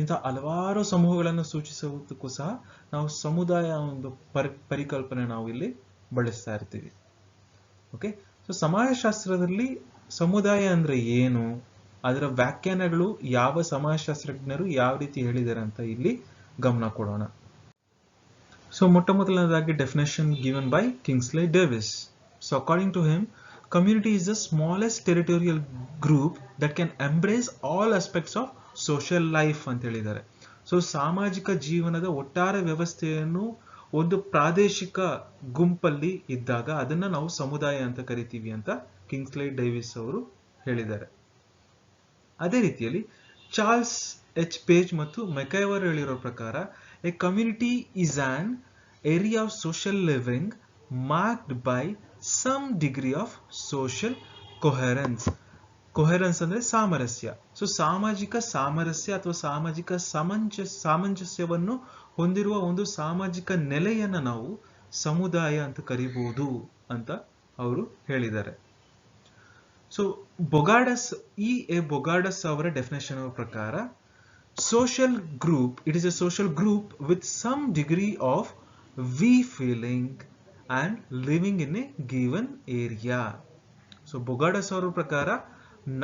ಇಂಥ ಹಲವಾರು ಸಮೂಹಗಳನ್ನು ಸೂಚಿಸುವುದಕ್ಕೂ ಸಹ ನಾವು ಸಮುದಾಯ ಒಂದು ಪರಿಕಲ್ಪನೆ ನಾವು ಇಲ್ಲಿ ಬಳಸ್ತಾ ಇರ್ತೀವಿ. ಓಕೆ, ಸೊ ಸಮಾಜಶಾಸ್ತ್ರದಲ್ಲಿ ಸಮುದಾಯ ಅಂದ್ರೆ ಏನು, ಅದರ ವ್ಯಾಖ್ಯಾನಗಳು ಯಾವ ಸಮಾಜಶಾಸ್ತ್ರಜ್ಞರು ಯಾವ ರೀತಿ ಹೇಳಿದ್ದಾರೆ ಅಂತ ಇಲ್ಲಿ ಗಮನ ಕೊಡೋಣ. ಸೊ ಮೊಟ್ಟ ಮೊದಲನೇದಾಗಿ definition given by Kingsley Davis. So according to him, community is the smallest territorial group that can embrace all aspects of social life ಅಂತ ಹೇಳಿದ್ದಾರೆ. ಸೊ ಸಾಮಾಜಿಕ ಜೀವನದ ಒಟ್ಟಾರೆ ವ್ಯವಸ್ಥೆಯನ್ನು ಒಂದು ಪ್ರಾದೇಶಿಕ ಗುಂಪಲ್ಲಿ ಇದ್ದಾಗ ಅದನ್ನ ನಾವು ಸಮುದಾಯ ಅಂತ ಕರಿತೀವಿ ಅಂತ ಕಿಂಗ್ಸ್ಲೆ ಡೇವಿಸ್ ಅವರು ಹೇಳಿದ್ದಾರೆ. ಅದೇ ರೀತಿಯಲ್ಲಿ ಚಾರ್ಲ್ಸ್ ಎಚ್ ಪೇಜ್ ಮತ್ತು ಮೆಕೈವರ್ ಹೇಳಿರೋ ಪ್ರಕಾರ A community is on area of social living marked by some degree of social coherence. coherence ಅಂದ್ರೆ ಸಾಮರಸ್ಯ. ಸೊ ಸಾಮಾಜಿಕ ಸಾಮರಸ್ಯ ಅಥವಾ ಸಾಮಾಜಿಕ ಸಾಮಂಜಸ್ಯವನ್ನು ಹೊಂದಿರುವ ಒಂದು ಸಾಮಾಜಿಕ ನೆಲೆಯನ್ನ ನಾವು ಸಮುದಾಯ ಅಂತ ಕರಿಬಹುದು ಅಂತ ಅವರು ಹೇಳಿದ್ದಾರೆ. ಸೊ ಬೊಗಾಡಸ್ ಅವರ ಡೆಫಿನೇಷನ್ ಪ್ರಕಾರ social group, it is a social group with some degree of we feeling and living in a given area. So Bogardus ಅವರ ಪ್ರಕಾರ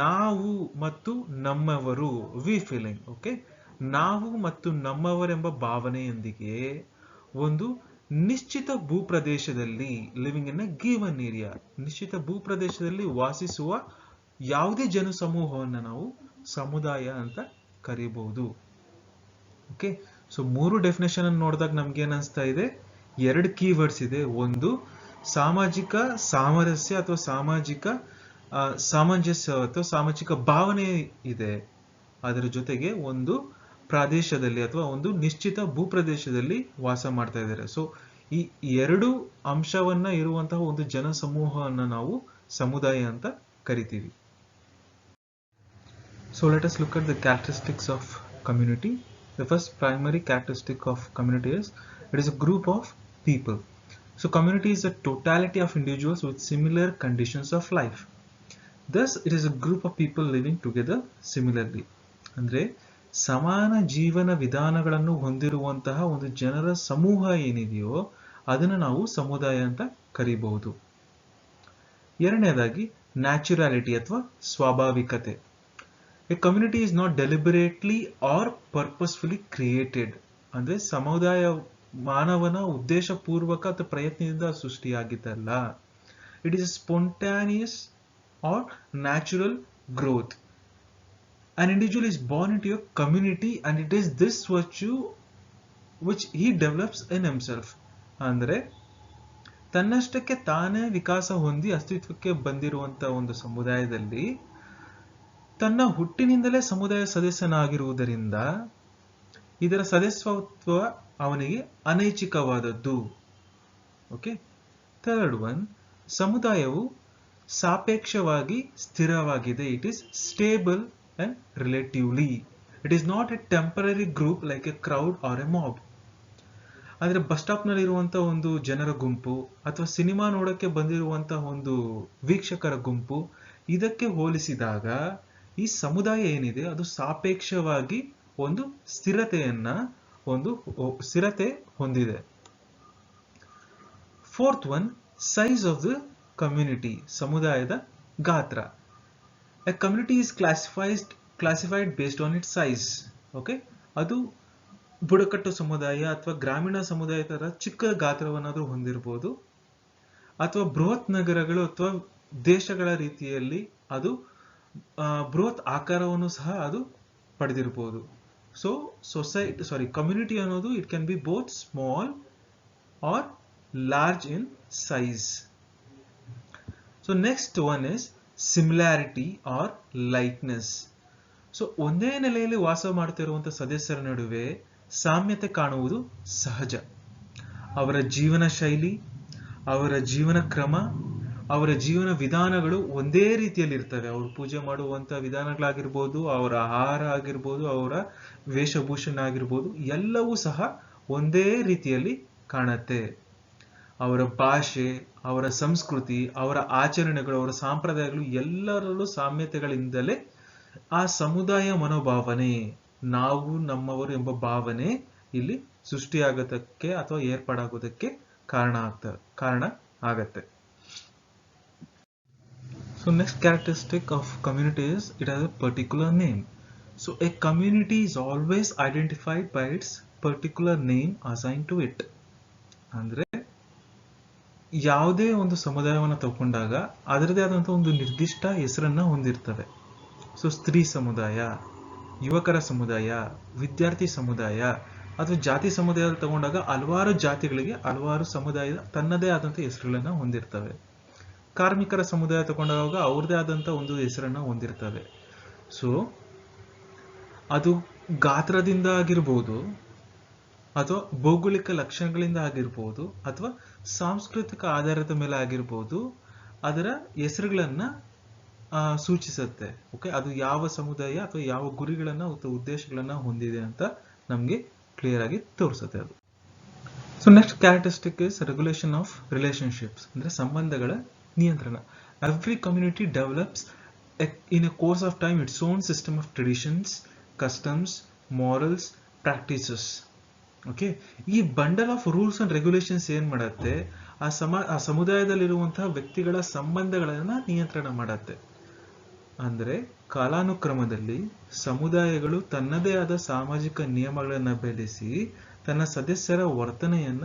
ನಾವು ಮತ್ತು ನಮ್ಮವರು, ವಿ ಫೀಲಿಂಗ್, ಓಕೆ, ನಾವು ಮತ್ತು ನಮ್ಮವರೆಂಬ ಭಾವನೆಯೊಂದಿಗೆ ಒಂದು ನಿಶ್ಚಿತ ಭೂಪ್ರದೇಶದಲ್ಲಿ, living in a given area, ನಿಶ್ಚಿತ ಭೂಪ್ರದೇಶದಲ್ಲಿ ವಾಸಿಸುವ ಯಾವುದೇ ಜನಸಮೂಹವನ್ನು ನಾವು ಸಮುದಾಯ ಅಂತ ಕರೀಬಹುದು. ಓಕೆ, ಸೊ 3 ಡೆಫಿನೇಷನ್ ಅನ್ನು ನೋಡಿದಾಗ ನಮ್ಗೆ ಏನ್ ಅನಿಸ್ತಾ ಇದೆ, 2 ಕೀವರ್ಡ್ಸ್ ಇದೆ. ಒಂದು ಸಾಮಾಜಿಕ ಸಾಮರಸ್ಯ ಅಥವಾ ಸಾಮಾಜಿಕ ಸಾಮಂಜಸ್ಯ ಅಥವಾ ಸಾಮಾಜಿಕ ಭಾವನೆ ಇದೆ. ಅದರ ಜೊತೆಗೆ ಒಂದು ಪ್ರದೇಶದಲ್ಲಿ ಅಥವಾ ಒಂದು ನಿಶ್ಚಿತ ಭೂಪ್ರದೇಶದಲ್ಲಿ ವಾಸ ಮಾಡ್ತಾ ಇದ್ದಾರೆ. ಸೊ ಈ 2 ಅಂಶವನ್ನ ಇರುವಂತಹ ಒಂದು ಜನಸಮೂಹವನ್ನ ನಾವು ಸಮುದಾಯ ಅಂತ ಕರಿತೀವಿ. So let us look at the characteristics of community. The first primary characteristic of community is it is a group of people. So community is a totality of individuals with similar conditions of life. Thus it is a group of people living together similarly. ಅಂದ್ರೆ ಸಮಾನ ಜೀವನ ವಿಧಾನಗಳನ್ನು ಹೊಂದಿರುವಂತಹ ಒಂದು ಜನರ ಸಮೂಹ ಏನಿದೆಯೋ ಅದನ್ನು ನಾವು ಸಮುದಾಯ ಅಂತ ಕರೀಬಹುದು. ಎರಡನೇದಾಗಿ ನ್ಯಾಚುರಾಲಿಟಿ ಅಥವಾ ಸ್ವಾಭಾವಿಕತೆ. A community is not deliberately or purposefully created. ಅಂದ್ರೆ ಸಮುದಾಯ ಮಾನವನ ಉದ್ದೇಶಪೂರ್ವಕ ಅಥವಾ ಪ್ರಯತ್ನದಿಂದ ಸೃಷ್ಟಿಯಾಗಿದ್ದಲ್ಲ. It is a spontaneous or natural growth. An individual is born into a community and it is this virtue which he develops in himself. ಅಂದ್ರೆ ತನ್ನಷ್ಟಕ್ಕೆ ತಾನೇ ವಿಕಾಸ ಹೊಂದಿ ಅಸ್ತಿತ್ವಕ್ಕೆ ಬಂದಿರುವಂತಹ ಒಂದು ಸಮುದಾಯದಲ್ಲಿ ತನ್ನ ಹುಟ್ಟಿನಿಂದಲೇ ಸಮುದಾಯ ಸದಸ್ಯನಾಗಿರುವುದರಿಂದ ಇದರ ಸದಸ್ಯತ್ವ ಅವನಿಗೆ ಅನೈಚ್ಛಿಕವಾದದ್ದು. ಓಕೆ. ಥರ್ಡ್ ಒನ್, ಸಮುದಾಯವು ಸಾಪೇಕ್ಷವಾಗಿ ಸ್ಥಿರವಾಗಿದೆ. It is stable and relatively. It is not a temporary group like a crowd or a mob. ಆದರೆ ಬಸ್ ಸ್ಟಾಪ್ನಲ್ಲಿ ಇರುವಂತಹ ಒಂದು ಜನರ ಗುಂಪು ಅಥವಾ ಸಿನಿಮಾ ನೋಡಕ್ಕೆ ಬಂದಿರುವಂತಹ ಒಂದು ವೀಕ್ಷಕರ ಗುಂಪು, ಇದಕ್ಕೆ ಹೋಲಿಸಿದಾಗ ಈ ಸಮುದಾಯ ಏನಿದೆ ಅದು ಸಾಪೇಕ್ಷವಾಗಿ ಒಂದು ಸ್ಥಿರತೆ ಹೊಂದಿದೆ. Fourth one, size of the community. ಸಮುದಾಯದ ಗಾತ್ರ. A community is classified based on it size. Okay. ಅದು ಬುಡಕಟ್ಟು ಸಮುದಾಯ ಅಥವಾ ಗ್ರಾಮೀಣ ಸಮುದಾಯ ತರ ಚಿಕ್ಕ ಗಾತ್ರವನ್ನಾದ್ರೂ ಹೊಂದಿರಬಹುದು, ಅಥವಾ ಬೃಹತ್ ನಗರಗಳು ಅಥವಾ ದೇಶಗಳ ರೀತಿಯಲ್ಲಿ ಅದು ಬೃಹತ್ ಆಕಾರವನ್ನು ಸಹ ಅದು ಪಡೆದಿರಬಹುದು. ಸೊ ಕಮ್ಯುನಿಟಿ ಅನ್ನೋದು it can be both small or large in size. So next one is similarity or likeness. So ಒಂದೇ ನೆಲೆಯಲ್ಲಿ ವಾಸ ಮಾಡ್ತಿರುವಂತಹ ಸದಸ್ಯರ ನಡುವೆ ಸಾಮ್ಯತೆ ಕಾಣುವುದು ಸಹಜ. ಅವರ ಜೀವನ ಶೈಲಿ, ಅವರ ಜೀವನ ಕ್ರಮ, ಅವರ ಜೀವನ ವಿಧಾನಗಳು ಒಂದೇ ರೀತಿಯಲ್ಲಿ ಇರ್ತವೆ. ಅವರು ಪೂಜೆ ಮಾಡುವಂತಹ ವಿಧಾನಗಳಾಗಿರ್ಬೋದು, ಅವರ ಆಹಾರ ಆಗಿರ್ಬೋದು, ಅವರ ವೇಷಭೂಷಣ ಆಗಿರ್ಬೋದು, ಎಲ್ಲವೂ ಸಹ ಒಂದೇ ರೀತಿಯಲ್ಲಿ ಕಾಣುತ್ತೆ. ಅವರ ಭಾಷೆ, ಅವರ ಸಂಸ್ಕೃತಿ, ಅವರ ಆಚರಣೆಗಳು, ಅವರ ಸಂಪ್ರದಾಯಗಳು ಎಲ್ಲರಲ್ಲೂ ಸಾಮ್ಯತೆಗಳಿಂದಲೇ ಆ ಸಮುದಾಯ ಮನೋಭಾವನೆ, ನಾವು ನಮ್ಮವರು ಎಂಬ ಭಾವನೆ ಇಲ್ಲಿ ಸೃಷ್ಟಿಯಾಗೋದಕ್ಕೆ ಅಥವಾ ಏರ್ಪಾಡಾಗೋದಕ್ಕೆ ಕಾರಣ ಆಗತ್ತೆ. So next characteristic of community is it has a particular name. So a community is always identified by its particular name assigned to it. ಅಂದ್ರೆ ಯಾವುದೇ ಒಂದು ಸಮುದಾಯವನ್ನು ತಗೊಂಡಾಗ ಅದರದೇ ಆದಂತಹ ಒಂದು ನಿರ್ದಿಷ್ಟ ಹೆಸರನ್ನ ಹೊಂದಿರ್ತವೆ. ಸೊ ಸ್ತ್ರೀ ಸಮುದಾಯ, ಯುವಕರ ಸಮುದಾಯ, ವಿದ್ಯಾರ್ಥಿ ಸಮುದಾಯ ಅಥವಾ ಜಾತಿ ಸಮುದಾಯದಲ್ಲಿ ತಗೊಂಡಾಗ ಹಲವಾರು ಜಾತಿಗಳಿಗೆ ಹಲವಾರು ಸಮುದಾಯದ ತನ್ನದೇ ಆದಂತಹ ಹೆಸರುಗಳನ್ನ ಹೊಂದಿರ್ತವೆ. ಕಾರ್ಮಿಕರ ಸಮುದಾಯ ತಗೊಂಡಾಗ ಅವ್ರದೇ ಆದಂತ ಒಂದು ಹೆಸರನ್ನ ಹೊಂದಿರ್ತವೆ. ಸೊ ಅದು ಗಾತ್ರದಿಂದ ಆಗಿರ್ಬೋದು, ಅಥವಾ ಭೌಗೋಳಿಕ ಲಕ್ಷಣಗಳಿಂದ ಆಗಿರ್ಬೋದು, ಅಥವಾ ಸಾಂಸ್ಕೃತಿಕ ಆಧಾರದ ಮೇಲೆ ಆಗಿರ್ಬೋದು, ಅದರ ಹೆಸರುಗಳನ್ನ ಸೂಚಿಸುತ್ತೆ. ಓಕೆ. ಅದು ಯಾವ ಸಮುದಾಯ ಅಥವಾ ಯಾವ ಗುರಿಗಳನ್ನ ಅಥವಾ ಉದ್ದೇಶಗಳನ್ನ ಹೊಂದಿದೆ ಅಂತ ನಮ್ಗೆ ಕ್ಲಿಯರ್ ಆಗಿ ತೋರಿಸುತ್ತೆ ಅದು. So next characteristic is regulation of relationships. ಅಂದ್ರೆ ಸಂಬಂಧಗಳ ನಿಯಂತ್ರಣ. Every community develops in a course of time its own system of traditions, customs, morals, practices. Okay. ಈ bundle of rules and regulations ಏನ್ ಮಾಡತ್ತೆ, ಆ ಸಮುದಾಯದಲ್ಲಿರುವಂತಹ ವ್ಯಕ್ತಿಗಳ ಸಂಬಂಧಗಳನ್ನ ನಿಯಂತ್ರಣ ಮಾಡತ್ತೆ. ಅಂದ್ರೆ ಕಾಲಾನುಕ್ರಮದಲ್ಲಿ ಸಮುದಾಯಗಳು ತನ್ನದೇ ಆದ ಸಾಮಾಜಿಕ ನಿಯಮಗಳನ್ನ ಬೆಳೆಸಿ ತನ್ನ ಸದಸ್ಯರ ವರ್ತನೆಯನ್ನ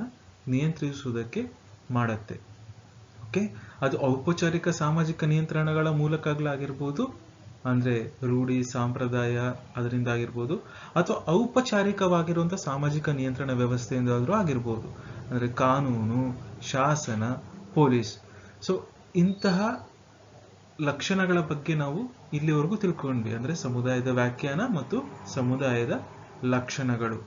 ನಿಯಂತ್ರಿಸುವುದಕ್ಕೆ ಮಾಡತ್ತೆ. ಓಕೆ. ಅದು ಔಪಚಾರಿಕ ಸಾಮಾಜಿಕ ನಿಯಂತ್ರಣಗಳ ಮೂಲಕಗಳಾಗಿರ್ಬೋದು, ಅಂದ್ರೆ ರೂಢಿ ಸಂಪ್ರದಾಯ ಅದರಿಂದ ಆಗಿರ್ಬೋದು, ಅಥವಾ ಔಪಚಾರಿಕವಾಗಿರುವಂತಹ ಸಾಮಾಜಿಕ ನಿಯಂತ್ರಣ ವ್ಯವಸ್ಥೆಯಿಂದಾದ್ರೂ ಆಗಿರ್ಬೋದು, ಅಂದ್ರೆ ಕಾನೂನು, ಶಾಸನ, ಪೊಲೀಸ್. ಸೊ ಇಂತಹ ಲಕ್ಷಣಗಳ ಬಗ್ಗೆ ನಾವು ಇಲ್ಲಿವರೆಗೂ ತಿಳ್ಕೊಂಡ್ವಿ. ಅಂದ್ರೆ ಸಮುದಾಯದ ವ್ಯಾಖ್ಯಾನ ಮತ್ತು ಸಮುದಾಯದ ಲಕ್ಷಣಗಳು.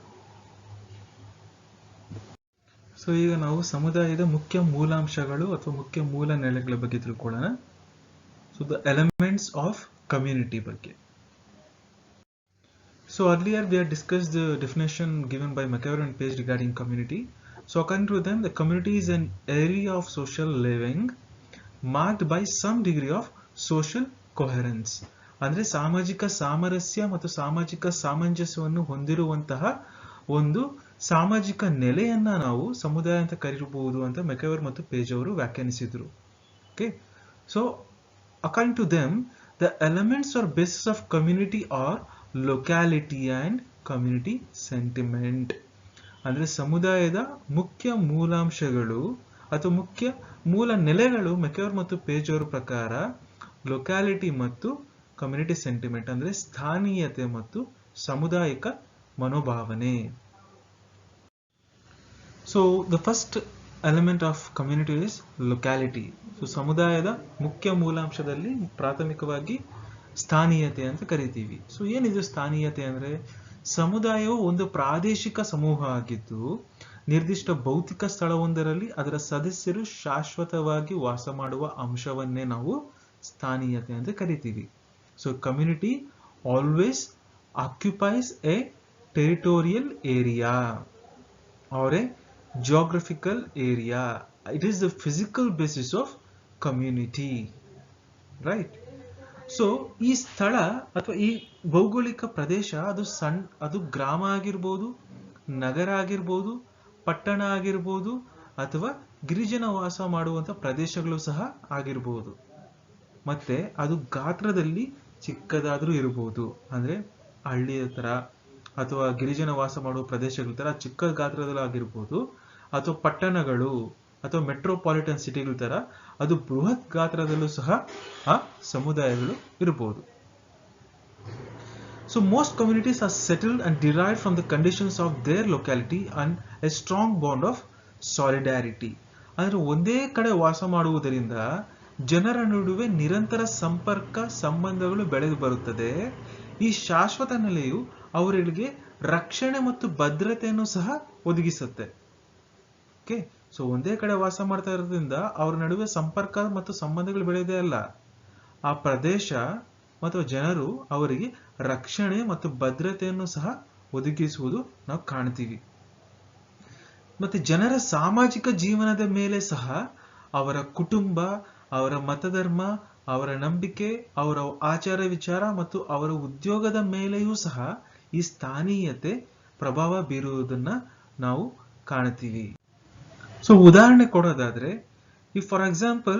ಸೊ ಈಗ ನಾವು ಸಮುದಾಯದ ಮುಖ್ಯ ಮೂಲಾಂಶಗಳು ಅಥವಾ ಮುಖ್ಯ ಮೂಲ ನೆಲೆಗಳ ಬಗ್ಗೆ ತಿಳ್ಕೊಳ್ಳೋಣ. So the elements of community ಬಗ್ಗೆ. So earlier we had discussed the definition given by McEver and Page regarding community. So according to them, the community is an area of social living marked by some degree of social coherence. ಅಂದ್ರೆ ಸಾಮಾಜಿಕ ಸಾಮರಸ್ಯ ಮತ್ತು ಸಾಮಾಜಿಕ ಸಾಮಂಜಸ್ಯವನ್ನು ಹೊಂದಿರುವಂತಹ ಒಂದು ಸಾಮಾಜಿಕ ನೆಲೆಯನ್ನ ನಾವು ಸಮುದಾಯ ಅಂತ ಕರೀಬಹುದು ಅಂತ ಮೆಕೆವರ್ ಮತ್ತು ಪೇಜ್ ಅವರು ವ್ಯಾಖ್ಯಾನಿಸಿದ್ರು. Okay. So according to them, the elements are basis of community are locality and community sentiment. ಅಂದ್ರೆ ಸಮುದಾಯದ ಮುಖ್ಯ ಮೂಲಾಂಶಗಳು ಅಥವಾ ಮುಖ್ಯ ಮೂಲ ನೆಲೆಗಳು ಮೆಕೆವರ್ ಮತ್ತು ಪೇಜ್ ಅವರ ಪ್ರಕಾರ ಲೊಕ್ಯಾಲಿಟಿ ಮತ್ತು ಕಮ್ಯುನಿಟಿ ಸೆಂಟಿಮೆಂಟ್, ಅಂದ್ರೆ ಸ್ಥಾನೀಯತೆ ಮತ್ತು ಸಾಮುದಾಯಿಕ ಮನೋಭಾವನೆ. So the first element of community is locality. So ಸಮುದಾಯದ ಮುಖ್ಯ ಮೂಲಾಂಶದಲ್ಲಿ ಪ್ರಾಥಮಿಕವಾಗಿ ಸ್ಥಾನೀಯತೆ ಅಂತ ಕರಿತೀವಿ. ಸೊ ಏನಿದು ಸ್ಥಾನೀಯತೆ ಅಂದ್ರೆ, ಸಮುದಾಯವು ಒಂದು ಪ್ರಾದೇಶಿಕ ಸಮೂಹ ಆಗಿದ್ದು ನಿರ್ದಿಷ್ಟ ಭೌತಿಕ ಸ್ಥಳವೊಂದರಲ್ಲಿ ಅದರ ಸದಸ್ಯರು ಶಾಶ್ವತವಾಗಿ ವಾಸ ಮಾಡುವ ಅಂಶವನ್ನೇ ನಾವು ಸ್ಥಾನೀಯತೆ ಅಂತ ಕರಿತೀವಿ. So community always occupies a territorial area or a geographical area. It is the physical basis of community, right? So ಈ ಸ್ಥಳ ಅಥವಾ ಈ ಭೌಗೋಳಿಕ ಪ್ರದೇಶ ಅದು ಗ್ರಾಮ ಆಗಿರ್ಬೋದು, ನಗರ ಆಗಿರ್ಬೋದು, ಪಟ್ಟಣ ಆಗಿರ್ಬೋದು, ಅಥವಾ ಗಿರಿಜನ ವಾಸ ಮಾಡುವಂತ ಪ್ರದೇಶಗಳು ಸಹ ಆಗಿರ್ಬೋದು. ಮತ್ತೆ ಅದು ಗಾತ್ರದಲ್ಲಿ ಚಿಕ್ಕದಾದ್ರೂ ಇರಬಹುದು, ಅಂದ್ರೆ ಹಳ್ಳಿಯ ತರ ಅಥವಾ ಗಿರಿಜನ ವಾಸ ಮಾಡುವ ಪ್ರದೇಶಗಳ ತರ ಚಿಕ್ಕ ಗಾತ್ರದಲ್ಲಿ ಆಗಿರ್ಬೋದು, ಅಥವಾ ಪಟ್ಟಣಗಳು ಅಥವಾ ಮೆಟ್ರೋಪಾಲಿಟನ್ ಸಿಟಿಗಳ ತರ ಅದು ಬೃಹತ್ ಗಾತ್ರದಲ್ಲೂ ಸಹ ಆ ಸಮುದಾಯಗಳು ಇರಬಹುದು. So most communities are settled and derived from the conditions of their locality and a strong bond of solidarity. ಅಂದ್ರೆ ಒಂದೇ ಕಡೆ ವಾಸ ಮಾಡುವುದರಿಂದ ಜನರ ನಡುವೆ ನಿರಂತರ ಸಂಪರ್ಕ ಸಂಬಂಧಗಳು ಬೆಳೆದು ಬರುತ್ತದೆ. ಈ ಶಾಶ್ವತ ನೆಲೆಯು ಅವರಿಗೆ ರಕ್ಷಣೆ ಮತ್ತು ಭದ್ರತೆಯನ್ನು ಸಹ ಒದಗಿಸುತ್ತೆ. ಓಕೆ, ಸೊ ಒಂದೇ ಕಡೆ ವಾಸ ಮಾಡ್ತಾ ಇರೋದ್ರಿಂದ ಅವ್ರ ನಡುವೆ ಸಂಪರ್ಕ ಮತ್ತು ಸಂಬಂಧಗಳು ಬೆಳೆಯೋದೇ ಅಲ್ಲ, ಆ ಪ್ರದೇಶ ಮತ್ತು ಜನರು ಅವರಿಗೆ ರಕ್ಷಣೆ ಮತ್ತು ಭದ್ರತೆಯನ್ನು ಸಹ ಒದಗಿಸುವುದು ನಾವು ಕಾಣ್ತೀವಿ. ಮತ್ತೆ ಜನರ ಸಾಮಾಜಿಕ ಜೀವನದ ಮೇಲೆ ಸಹ ಅವರ ಕುಟುಂಬ, ಅವರ ಮತಧರ್ಮ, ಅವರ ನಂಬಿಕೆ, ಅವರ ಆಚಾರ ವಿಚಾರ ಮತ್ತು ಅವರ ಉದ್ಯೋಗದ ಮೇಲೆಯೂ ಸಹ ಈ ಸ್ಥಾನೀಯತೆ ಪ್ರಭಾವ ಬೀರುವುದನ್ನ ನಾವು ಕಾಣ್ತೀವಿ. ಸೊ ಉದಾಹರಣೆ ಕೊಡೋದಾದ್ರೆ, ಈ ಫಾರ್ ಎಕ್ಸಾಂಪಲ್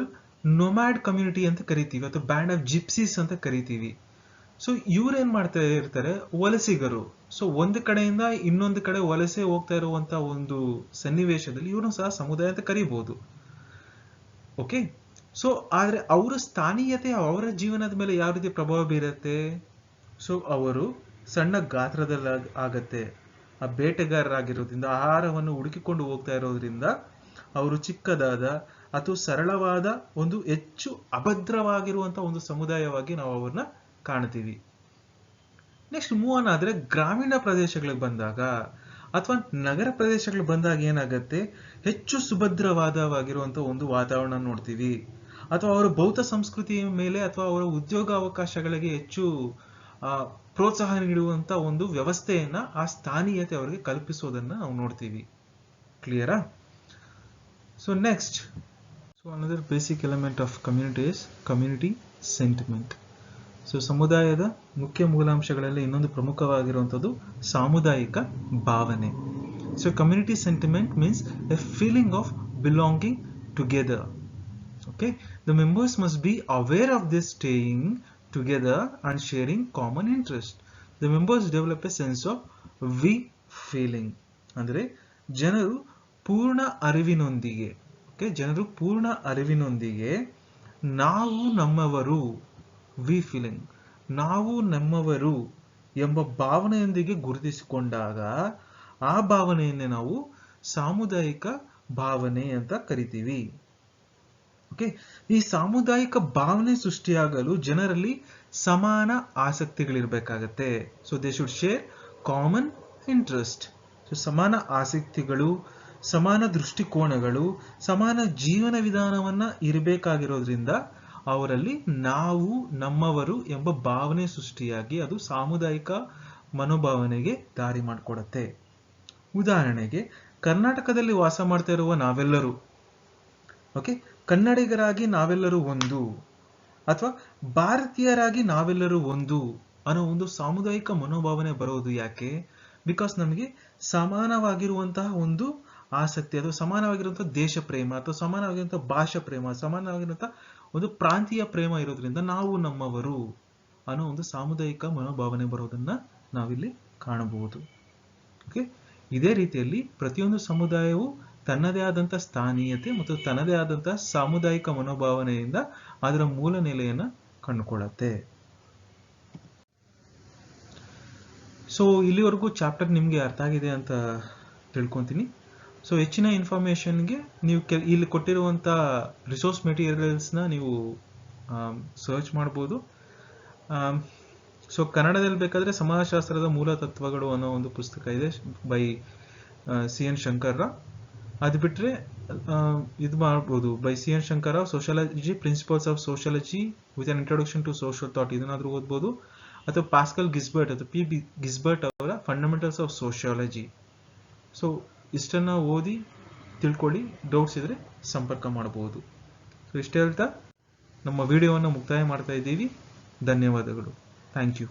ನೊಮ್ಯಾಡ್ ಕಮ್ಯುನಿಟಿ ಅಂತ ಕರಿತೀವಿ ಅಥವಾ ಬ್ಯಾಂಡ್ ಆಫ್ ಜಿಪ್ಸೀಸ್ ಅಂತ ಕರಿತೀವಿ. ಸೊ ಇವ್ರೇನ್ ಮಾಡ್ತಾ ಇರ್ತಾರೆ, ವಲಸಿಗರು. ಸೊ ಒಂದು ಕಡೆಯಿಂದ ಇನ್ನೊಂದು ಕಡೆ ವಲಸೆ ಹೋಗ್ತಾ ಇರುವಂತ ಒಂದು ಸನ್ನಿವೇಶದಲ್ಲಿ ಇವ್ರನ್ನು ಸಹ ಸಮುದಾಯ ಅಂತ ಕರಿಬಹುದು. ಓಕೆ, ಸೊ ಆದ್ರೆ ಅವರ ಸ್ಥಾನೀಯತೆ ಅವರ ಜೀವನದ ಮೇಲೆ ಯಾವ ರೀತಿ ಪ್ರಭಾವ ಬೀರುತ್ತೆ? ಸೊ ಅವರು ಸಣ್ಣ ಗಾತ್ರದಲ್ಲಿ ಆಗತ್ತೆ. ಆ ಬೇಟೆಗಾರರಾಗಿರೋದ್ರಿಂದ, ಆಹಾರವನ್ನು ಹುಡುಕಿಕೊಂಡು ಹೋಗ್ತಾ ಇರೋದ್ರಿಂದ ಅವರು ಚಿಕ್ಕದಾದ ಅಥವಾ ಸರಳವಾದ ಒಂದು ಹೆಚ್ಚು ಅಭದ್ರವಾಗಿರುವಂತ ಒಂದು ಸಮುದಾಯವಾಗಿ ನಾವು ಅವ್ರನ್ನ ಕಾಣ್ತೀವಿ. ನೆಕ್ಸ್ಟ್ ಮೂವ್ ಆನ್ ಆದ್ರೆ ಗ್ರಾಮೀಣ ಪ್ರದೇಶಗಳಿಗೆ ಬಂದಾಗ ಅಥವಾ ನಗರ ಪ್ರದೇಶಗಳಿಗೆ ಬಂದಾಗ ಏನಾಗತ್ತೆ, ಹೆಚ್ಚು ಸುಭದ್ರವಾದವಾಗಿರುವಂತ ಒಂದು ವಾತಾವರಣ ನೋಡ್ತೀವಿ. ಅಥವಾ ಅವರ ಭೌತ ಸಂಸ್ಕೃತಿಯ ಮೇಲೆ ಅಥವಾ ಅವರ ಉದ್ಯೋಗ ಅವಕಾಶಗಳಿಗೆ ಹೆಚ್ಚು ಪ್ರೋತ್ಸಾಹ ನೀಡುವಂತ ಒಂದು ವ್ಯವಸ್ಥೆಯನ್ನ ಆ ಸ್ಥಾನೀಯತೆ ಅವರಿಗೆ ಕಲ್ಪಿಸೋದನ್ನ ನಾವು ನೋಡ್ತೀವಿ. ಕ್ಲಿಯರಾ? So next, so another basic element of community is community sentiment. So ಸಮುದಾಯದ ಮುಖ್ಯ ಮೂಲಾಂಶಗಳಲ್ಲಿ ಇನ್ನೊಂದು ಪ್ರಮುಖವಾಗಿರುವಂಥದ್ದು ಸಾಮುದಾಯಿಕ ಭಾವನೆ. So community sentiment means a feeling of belonging together. Okay, the members must be aware of this staying together and sharing common interest. The members develop a sense of we feeling. ಅಂದ್ರೆ ಜನರು ಪೂರ್ಣ ಅರಿವಿನೊಂದಿಗೆ, ಜನರು ಪೂರ್ಣ ಅರಿವಿನೊಂದಿಗೆ ನಾವು ನಮ್ಮವರು, V feeling, ನಾವು ನಮ್ಮವರು ಎಂಬ ಭಾವನೆಯೊಂದಿಗೆ ಗುರುತಿಸಿಕೊಂಡಾಗ ಆ ಭಾವನೆಯನ್ನೇ ನಾವು ಸಾಮುದಾಯಿಕ ಭಾವನೆ ಅಂತ ಕರಿತೀವಿ. ಓಕೆ, ಈ ಸಾಮುದಾಯಿಕ ಭಾವನೆ ಸೃಷ್ಟಿಯಾಗಲು ಜನರಲ್ಲಿ ಸಮಾನ ಆಸಕ್ತಿಗಳಿರ್ಬೇಕಾಗತ್ತೆ. So they should share common interest. So ಸಮಾನ ಆಸಕ್ತಿಗಳು, ಸಮಾನ ದೃಷ್ಟಿಕೋನಗಳು, ಸಮಾನ ಜೀವನ ವಿಧಾನವನ್ನ ಇರಬೇಕಾಗಿರೋದ್ರಿಂದ ಅವರಲ್ಲಿ ನಾವು ನಮ್ಮವರು ಎಂಬ ಭಾವನೆ ಸೃಷ್ಟಿಯಾಗಿ ಅದು ಸಾಮುದಾಯಿಕ ಮನೋಭಾವನೆಗೆ ದಾರಿ ಮಾಡಿಕೊಡುತ್ತೆ. ಉದಾಹರಣೆಗೆ, ಕರ್ನಾಟಕದಲ್ಲಿ ವಾಸ ಮಾಡ್ತಾ ಇರುವ ನಾವೆಲ್ಲರೂ, ಓಕೆ, ಕನ್ನಡಿಗರಾಗಿ ನಾವೆಲ್ಲರೂ ಒಂದು, ಅಥವಾ ಭಾರತೀಯರಾಗಿ ನಾವೆಲ್ಲರೂ ಒಂದು ಅನ್ನೋ ಒಂದು ಸಾಮುದಾಯಿಕ ಮನೋಭಾವನೆ ಬರೋದು ಯಾಕೆ? ಬಿಕಾಸ್ ನಮಗೆ ಸಮಾನವಾಗಿರುವಂತಹ ಒಂದು ಆಸಕ್ತಿ ಅಥವಾ ಸಮಾನವಾಗಿರುವಂತಹ ದೇಶ ಪ್ರೇಮ ಅಥವಾ ಸಮಾನವಾಗಿರುವಂತಹ ಭಾಷಾ ಪ್ರೇಮ, ಸಮಾನವಾಗಿರುವಂತಹ ಒಂದು ಪ್ರಾಂತೀಯ ಪ್ರೇಮ ಇರೋದ್ರಿಂದ ನಾವು ನಮ್ಮವರು ಅನ್ನೋ ಒಂದು ಸಾಮುದಾಯಿಕ ಮನೋಭಾವನೆ ಬರೋದನ್ನ ನಾವಿಲ್ಲಿ ಕಾಣಬಹುದು. ಓಕೆ, ಇದೇ ರೀತಿಯಲ್ಲಿ ಪ್ರತಿಯೊಂದು ಸಮುದಾಯವು ತನ್ನದೇ ಆದಂತಹ ಸ್ಥಾನೀಯತೆ ಮತ್ತು ತನ್ನದೇ ಆದಂತಹ ಸಾಮುದಾಯಿಕ ಮನೋಭಾವನೆಯಿಂದ ಅದರ ಮೂಲ ನೆಲೆಯನ್ನ ಕಂಡುಕೊಳ್ಳುತ್ತೆ. ಸೊ ಇಲ್ಲಿವರೆಗೂ ಚಾಪ್ಟರ್ ನಿಮ್ಗೆ ಅರ್ಥ ಆಗಿದೆ ಅಂತ ತಿಳ್ಕೊಂತೀನಿ. ಸೊ ಹೆಚ್ಚಿನ ಇನ್ಫಾರ್ಮೇಶನ್ಗೆ ನೀವು ಇಲ್ಲಿ ಕೊಟ್ಟಿರುವಂತ ರಿಸೋರ್ಸ್ ಮೆಟೀರಿಯಲ್ಸ್ನ ನೀವು ಸರ್ಚ್ ಮಾಡ್ಬೋದು. ಸೊ ಕನ್ನಡದಲ್ಲಿ ಬೇಕಾದರೆ ಸಮಾಜಶಾಸ್ತ್ರದ ಮೂಲ ತತ್ವಗಳು ಅನ್ನೋ ಒಂದು ಪುಸ್ತಕ ಇದೆ ಬೈ CN ಶಂಕರ್ರಾವ್. ಅದು ಬಿಟ್ಟರೆ ಇದು ಮಾಡ್ಬೋದು by CN Shankar Rao, sociology principles of sociology with an introduction to social thought, ಇದನ್ನಾದರೂ ಓದ್ಬೋದು. ಅಥವಾ ಪಾಸ್ಕಲ್ ಗಿಸ್ಬರ್ಟ್ ಅಥವಾ P. ಗಿಸ್ಬರ್ಟ್ ಅವರ ಫಂಡಮೆಂಟಲ್ಸ್ ಆಫ್ ಸೋಷಿಯಾಲಜಿ. ಸೊ ಇಷ್ಟನ್ನು ಓದಿ ತಿಳ್ಕೊಳ್ಳಿ, ಡೌಟ್ಸ್ ಇದ್ದರೆ ಸಂಪರ್ಕ ಮಾಡಬಹುದು. ಸೊ ಇಷ್ಟೇ ಹೇಳ್ತಾ ನಮ್ಮ ವಿಡಿಯೋವನ್ನು ಮುಕ್ತಾಯ ಮಾಡ್ತಾ ಇದ್ದೀವಿ. ಧನ್ಯವಾದಗಳು. Thank you.